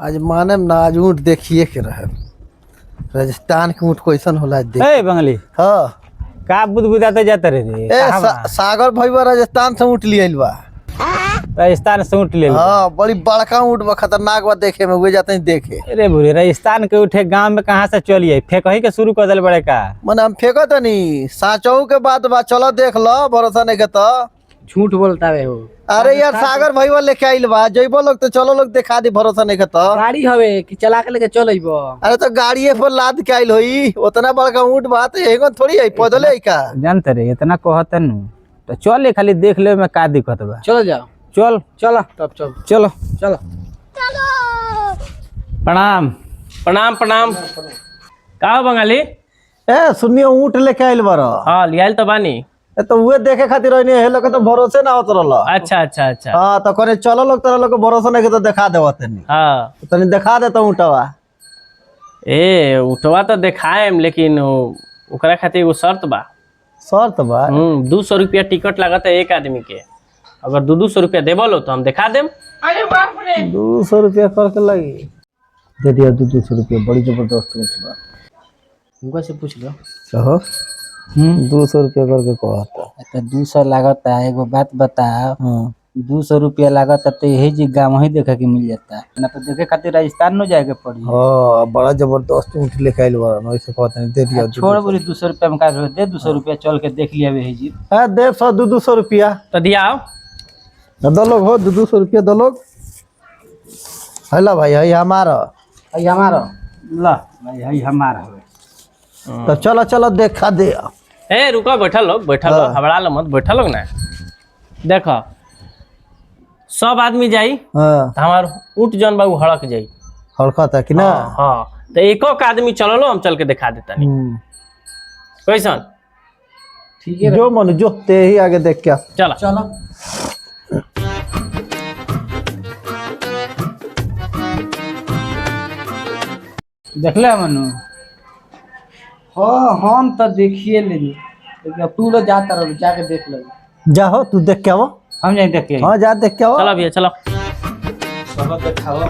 आज माने ना आज ऊँट देखिए के रहे राजस्थान के ऊँट कैसन होला देख। ए बंगली हाँ का बुदबुदाते जाते रे सागर भईवा राजस्थान से ऊँट लियल बा। राजस्थान से ऊँट ले हाँ बड़ी बड़का ऊँट बा, खतरनाक बा देखे में, वे जाते हैं देखे। अरे बुरे राजस्थान के उठे गांव में कहाँ से चलिए फेंकही के शुरू कर दिल बड़े का मने हम फेंको तो नहीं साचो के बात बा, चलो देख लो, भरोसा नहीं के तो झूठ बोलता है वो। अरे यार सागर भईवा लेके आइल बा, जइबो लोग तो चलो लोग दिखा दी, भरोसा नहीं के तो। गाड़ी हवे कि चला के लेके चल अइबो। अरे तो गाड़िए पर लाद के आइल होई, उतना बड़का ऊँट बा तो एगो थोड़ी है, पैदल है का। जानते रे इतना कहते नु तो चल खाली देख ले में का दिक्कत बा। चलो जाओ चल चलो तब चल चलो चलो प्रणाम प्रणाम प्रणाम। का बंगाली? ए सुनिए ऊँट लेके आइल बारो। हाँ लियाल तो बानी। तो वे देखे खातिर रहनी है लोग के तो भरोसे ना होत रहल। अच्छा अच्छा अच्छा। हाँ तो कने चलो लोग तेरा लोग के भरोसा नहीं के तो दिखा देवा तनी। हाँ तनी दिखा देता ऊँटवा। ए उठवा तो दिखाएम लेकिन ओकरा खातिर एगो शर्त बा। शर्त बा? 200 रुपया टिकट लागत है एक आदमी के, अगर 200 रुपया देबो लो तो हम दिखा देम। 200 रुपया करके लगी दे दिया। 200 रुपया बड़ी जबरदस्त ऊँट बा। उनका से पूछ लो। कहो 200 रुपया करके कहता। तो 200 लागत है। एगो बात बता, 200 रुपया लागत है तो यही जी गाँव ही देखे के मिल जाता है ना, तो देखे खातिर राजस्थान न जाए के पड़ी। हाँ बड़ा जबरदस्त ऊँट लेके आइल बा, वैसे कहता नहीं दे दिया। छोड़ बोली 200 रुपया में का दे 200 रुपया चल के देख लिया यही जी। है दे 200 रुपया तो दियाओ दो लोग हो। 200 रुपया दो लोग। हेलो भाई है हमारा। हमारा ला भाई यही हमारा है। तो चलो चलो देखा दे। ए रुको, बैठा लोग बैठा लो, हबड़ा लो मत, बैठा लोग ना। देखो सब आदमी जाई हाँ तो हमार ऊँट जन बाबू हड़क जाई। हड़कता है कि ना। हाँ तो एको आदमी चलो लो, हम चल के दिखा देता नहीं कैसन। ठीक है जो मन जो ते ही आगे देख क्या। चलो चलो देख ले मनु। हाँ हम तो देखिए लेनी, लेकिन अब तू लोग जाता रहो, जाके देख लो। जाओ तू देख के आओ। हम जाए देख के हाँ जा देख के आओ। चलो भैया चलो। चलो दिखाओ।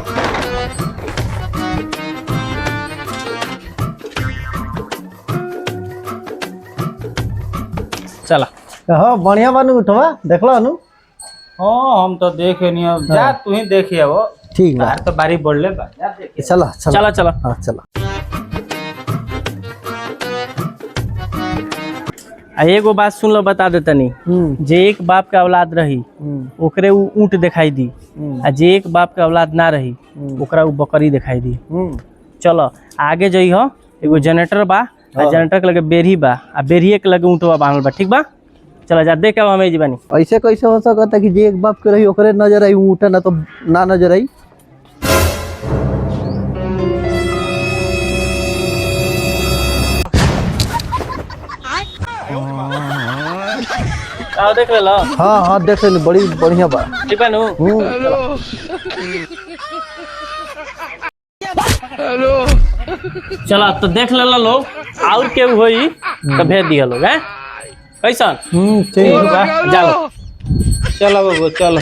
चला हाँ बढ़िया बानू उठवा देख लो अनु। हाँ हम तो देखे नहीं अब जा तू ही देखिए वो ठीक बा। तो बारी बढ़ ले बा जा देख। चलो चलो चलो चलो। हाँ चलो। आ एगो बात सुन लो, बता देता नहीं। जे एक बाप का औलाद रही ओकरे ऊ ऊँट दिखाई दी, आ जे एक बाप का औलाद ना रही ओकरा ऊ बकरी दिखाई दी। चलो आगे जई हो, एगो जनरेटर बा, आ जनरेटर के लगे बेरही बा, आ बेरही के लगे ऊँटवा बांधल बा। ठीक बा चलो जा देख के हमें जीवानी। ऐसे कैसे हो सकता है कि जे एक बाप के रही ओकरे नजर आई ऊँट ना तो ना नजर आई। आओ देख ले लो। हाँ हाँ देख ले बड़ी बढ़िया बा। ठीक बा नु। चलो तो देख ले लो लोग, और केहू होई तो भेज दिया लोग है कैसन। ठीक बा। चलो चलो बाबू चलो।